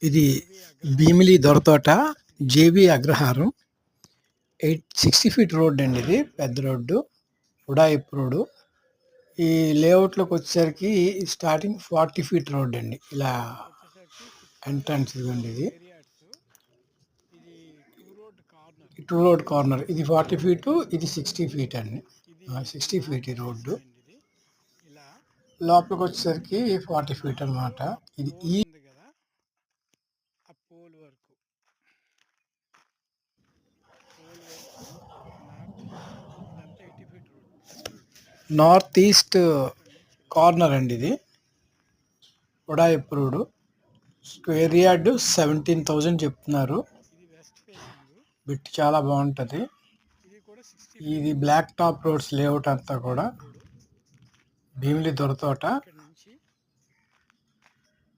ఇది భీమిలి దొరతోట జేబీ అగ్రహారం 60 feet road అండి. ఇది పెద్ద రోడ్డు, ఉడాయిప్ రోడ్డు. ఈ లేఅవుట్లోకి వచ్చేసరికి స్టార్టింగ్ 40 ఫీట్ రోడ్ అండి. ఇలా ఎంట్రన్స్ ఇదిగోండి, ఇది టూ రోడ్ కార్నర్. ఇది 40 ఫీటు, ఇది 60 ఫీట్ అండి. 60 ఫీట్ ఈ రోడ్డు. లోపలికి వచ్చేసరికి 40 ఫీట్ అనమాట. ఇది ఈ నార్త్ ఈస్ట్ కార్నర్ అండి. ఇది ఉడాయిప్ రోడ్డు. స్క్వేర్ యార్డ్ 17,000 చెప్తున్నారు. బిట్ చాలా బాగుంటుంది. ఇది బ్లాక్ టాప్ రోడ్స్ లేఅవుట్ అంతా కూడా భీమిలి దొరతోట.